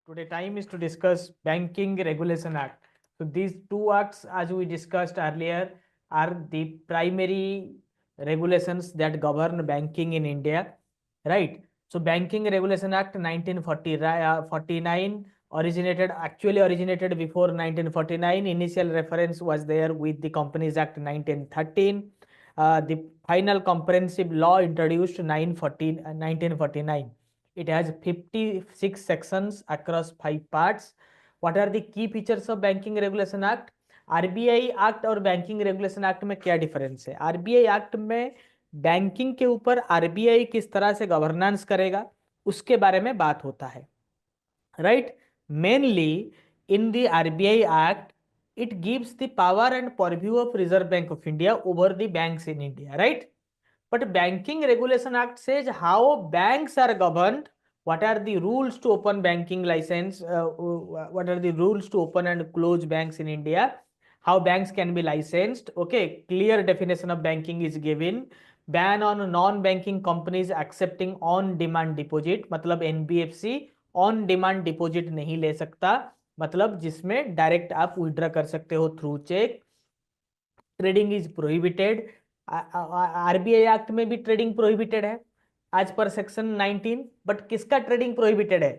Today time is to discuss Banking Regulation Act. So these two acts, as we discussed earlier, are the primary regulations that govern banking in India, right? So Banking Regulation Act 1949 originated before 1949. Initial reference was there with the Companies Act 1913. The final comprehensive law introduced 1949. It has 56 sections across 5 parts. What are the key features of Banking Regulation Act? RBI act और banking regulation act में क्या difference है? RBI act में banking के ऊपर RBI किस तरह से गवर्नेंस करेगा उसके बारे में बात होता है, right? Mainly in the RBI act it gives the power and purview of Reserve Bank of India over the banks in India, right? But Banking Regulation Act says how banks are governed, what are the rules to open banking license, what are the rules to open and close banks in India, how banks can be licensed. Okay, clear definition of banking is given. Ban on non-banking companies accepting on-demand deposit, मतलब NBFC on demand deposit नहीं ले सकता, मतलब जिसमें direct आप withdraw कर सकते हो through cheque. Trading is prohibited. RBI act में भी ट्रेडिंग प्रोहिबिटेड है एज पर सेक्शन 19. बट किसका ट्रेडिंग प्रोहिबिटेड है?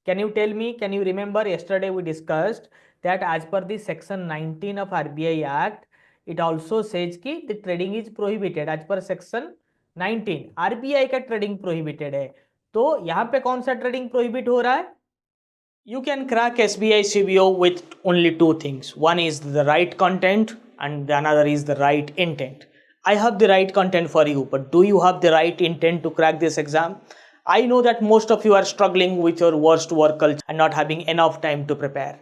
Can you tell me? Can you remember yesterday we discussed that as per the section 19 of RBI act it also says कि the trading is prohibited as पर section 19. RBI का trading prohibited है, तो यहां पे कौन सा ट्रेडिंग प्रोहिबिट हो रहा है? You can crack SBI CBO with only two things. One is the right content and the another is the right intent. I have the right content for you, but do you have the right intent to crack this exam? I know that most of you are struggling with your worst work culture and not having enough time to prepare.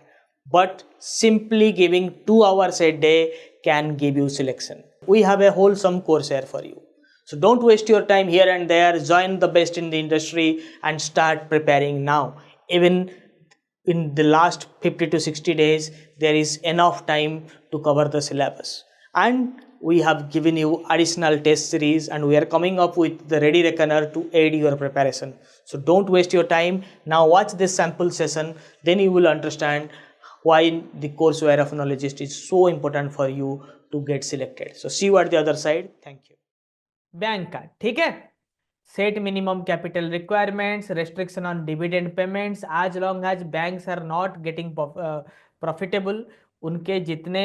But simply giving 2 hours a day can give you selection. We have a wholesome course here for you. So don't waste your time here and there. Join the best in the industry and start preparing now. Even in the last 50 to 60 days, there is enough time to cover the syllabus. And we have given you additional test series and we are coming up with the Ready Reckoner to aid your preparation. So don't waste your time. Now watch this sample session, then you will understand why the courseware of Knowledgist is so important for you to get selected. So see you at the other side. Thank you. Bank का ठीक है. Set minimum capital requirements, restriction on dividend payments. As long as banks are not getting profitable, उनके जितने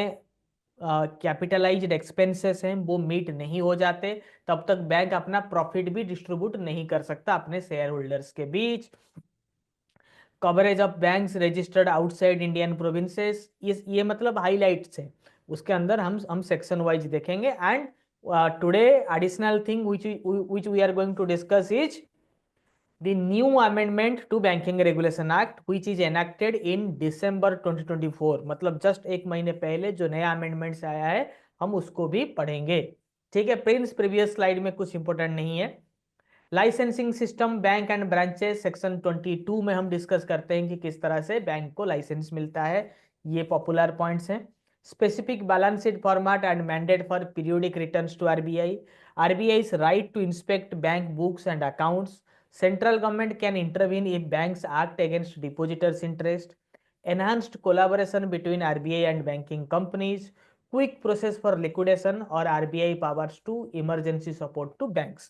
capitalised expenses हैं वो meet नहीं हो जाते, तब तक बैंक अपना प्रॉफिट भी डिस्ट्रीब्यूट नहीं कर सकता अपने शेयर होल्डर्स के बीच. Coverage of banks registered outside Indian provinces, ये मतलब हाईलाइट्स है, उसके अंदर हम सेक्शन वाइज देखेंगे. And today additional thing which we are going to discuss is the new amendment to Banking Regulation Act which is enacted in December 2024. मतलब just एक महीने पहले जो नया अमेंडमेंट्स आया है हम उसको भी पढ़ेंगे, ठीक है. प्रीवियस स्लाइड में कुछ इंपॉर्टेंट नहीं है. Licensing system bank and branches section 22 में हम डिस्कस करते हैं कि किस तरह से बैंक को लाइसेंस मिलता है. ये पॉपुलर पॉइंट्स हैं. Specific balance sheet format and mandate for periodic returns to RBI. RBI's right to inspect bank books and accounts. Central government can intervene if banks act against depositors' interest. Enhanced collaboration between RBI and banking companies. Quick process for liquidation or RBI powers to emergency support to banks.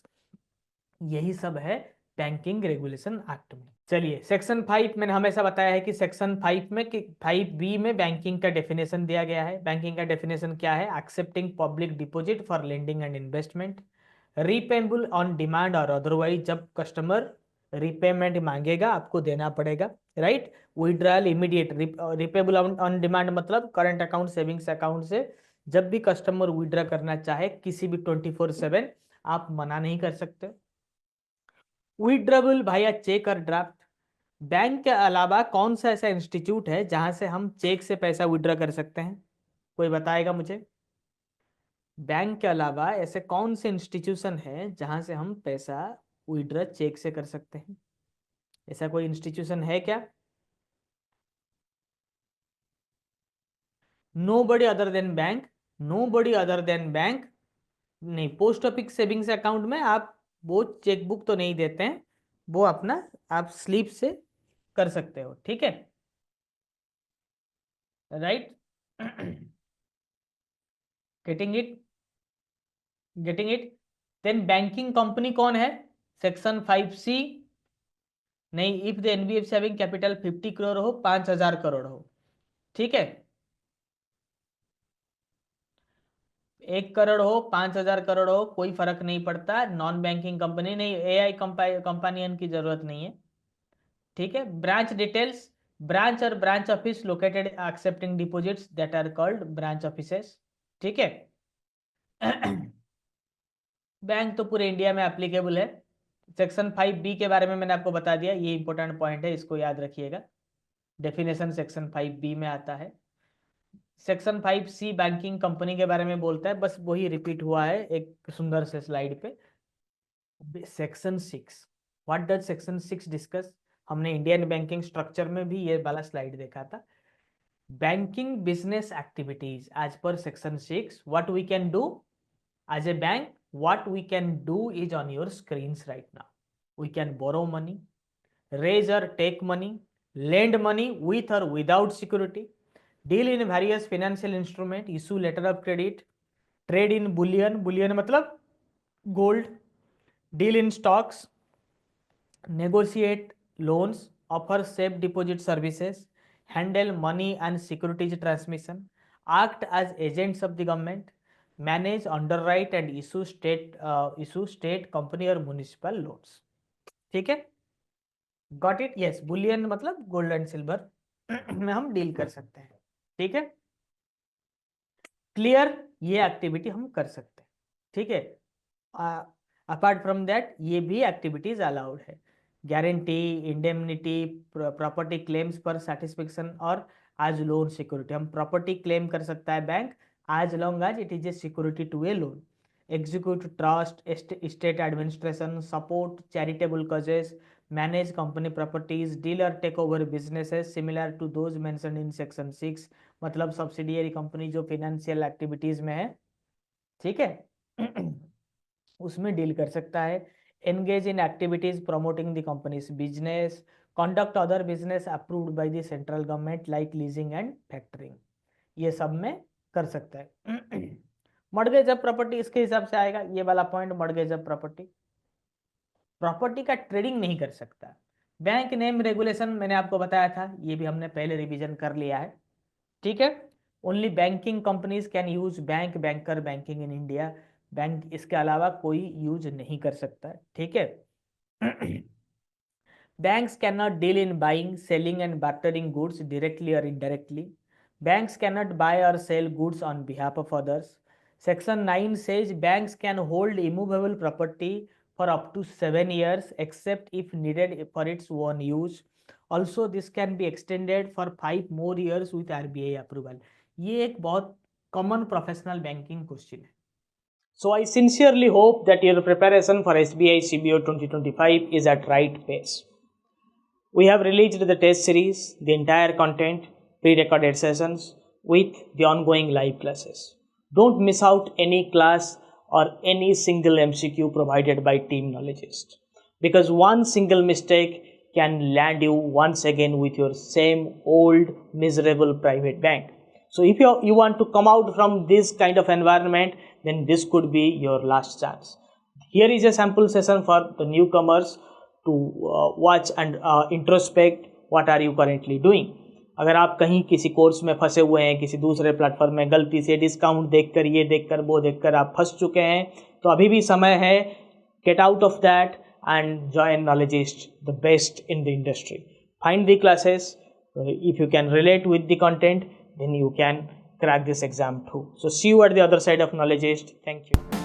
यही सब है banking regulation act में. चलिए section 5 मैंने हमेशा बताया है कि सेक्शन 5 में कि 5B में बैंकिंग का डेफिनेशन दिया गया है. बैंकिंग का डेफिनेशन क्या है? Accepting public deposit for lending and investment, repayable on demand और अदरवाइज, जब कस्टमर रीपेमेंट मांगेगा आपको देना पड़ेगा, right. Withdrawal immediate, repayable on demand मतलब करंट अकाउंट सेविंग्स अकाउंट से जब भी कस्टमर विड्रॉ करना चाहे किसी भी 24/7 आप मना नहीं कर सकते. विड्रॉबल भाया चेक और ड्राफ्ट. बैंक के अलावा कौन सा ऐसा इंस्टीट्यूट है जहां से हम चेक से पैसा विड्रॉ कर सकते हैं? कोई बताएगा मुझे? बैंक के अलावा ऐसे कौन से इंस्टीट्यूशन है जहां से हम पैसा विड्रॉ चेक से कर सकते हैं? ऐसा कोई इंस्टीट्यूशन है क्या? Nobody other than bank. Nobody other than bank नहीं. पोस्ट ऑफिस सेविंग्स अकाउंट में आप वो चेकबुक तो नहीं देते हैं, वो अपना आप स्लिप से कर सकते हो, ठीक है, right. Getting it, getting it. Then banking company कौन है, सेक्शन 5C, नहीं, if the NBFC having capital 50 crore हो, 5,000 करोड़ हो, ठीक है, 1 करोड़ हो, 5,000 करोड़ हो, कोई फर्क नहीं पड़ता, नॉन बैंकिंग कंपनी नहीं, एआई कंपानियन की जरूरत नहीं है, ठीक है। ब्रांच डिटेल्स, ब्रांच और branch office located excepting deposits that are called branch offices, ठीक है। बैंक तो पूरे इंडिया में एप्लीकेबल है। सेक्शन 5B के बारे में मैंने आपको बता दिया, ये इंपॉर्टेंट पॉइंट है, इसको याद रखिएगा, डेफिनेशन सेक्शन 5B में आता है। सेक्शन 5C बैंकिंग कंपनी के बारे में बोलता है, बस वही रिपीट हुआ है एक सुंदर से स्लाइड पे। Section 6, what does section 6 discuss, हमने इंडियन बैंकिंग स्ट्रक्चर में भी ये वाला स्लाइड देखा था। बैंकिंग बिजनेस एक्टिविटीज एज पर section 6, what we can do as a bank, what we can do is on your screens right now. We can borrow money, raise or take money, lend money with or without security, deal in various financial instrument, issue letter of credit, trade in bullion, bullion मतलब gold, deal in stocks, negotiate loans, offer safe deposit services, handle money and securities transmission, act as agents of the government, manage, underwrite and issue state company और municipal loans, ठीक है, got it. Yes, Boolean मतलब gold and silver में हम deal कर सकते हैं, ठीक है, क्लियर, ये एक्टिविटी हम कर सकते हैं, ठीक है। अपार्ट फ्रॉम दैट ये भी एक्टिविटीज अलाउड है, गारंटी, इंडेमनिटी, प्रॉपर्टी क्लेम्स पर सेटिस्फेक्शन और आज लोन सिक्योरिटी, हम प्रॉपर्टी क्लेम कर सकता है bank as long as it is a security to a loan, execute trust, state administration, support charitable causes, manage company properties, deal or take over businesses similar to those mentioned in section 6, मतलब subsidiary company जो financial activities में है, ठीक है, उसमें deal कर सकता है। Engage in activities promoting the company's business, conduct other business approved by the central government like leasing and factoring, ये सब में कर सकता है। मॉर्गेज ऑफ प्रॉपर्टी इसके हिसाब से आएगा, ये वाला point, mortgage of property, property का ट्रेडिंग नहीं कर सकता। बैंक नेम रेगुलेशन मैंने आपको बताया था, ये भी हमने पहले रिवीजन कर लिया है, ठीक है। Only banking companies can use bank, banker, banking in India, bank इसके अलावा कोई यूज नहीं कर सकता, ठीक है। Banks cannot deal in buying, selling and bartering goods directly or indirectly. Banks cannot buy or sell goods on behalf of others. Section 9 says banks can hold immovable property for up to 7 years except if needed for its own use. Also, this can be extended for 5 more years with RBI approval. ये एक बहुत common professional banking question है. So I sincerely hope that your preparation for SBI CBO 2025 is at right pace. We have released the test series, the entire content, pre-recorded sessions with the ongoing live classes. Don't miss out any class or any single MCQ provided by Team Knowledgist, because one single mistake can land you once again with your same old miserable private bank. So if you want to come out from this kind of environment, then this could be your last chance. Here is a sample session for the newcomers to watch and introspect what are you currently doing. अगर आप कहीं किसी course में फंसे हुए हैं, किसी दूसरे प्लेटफॉर्म में गलती से डिस्काउंट देखकर, ये देखकर, वो देखकर आप फंस चुके हैं, तो अभी भी समय है, get out of that and join Knowledgist, the best in the industry. Find the classes, if you can relate with the content, then you can crack this exam too. So see you at the other side of Knowledgist. Thank you.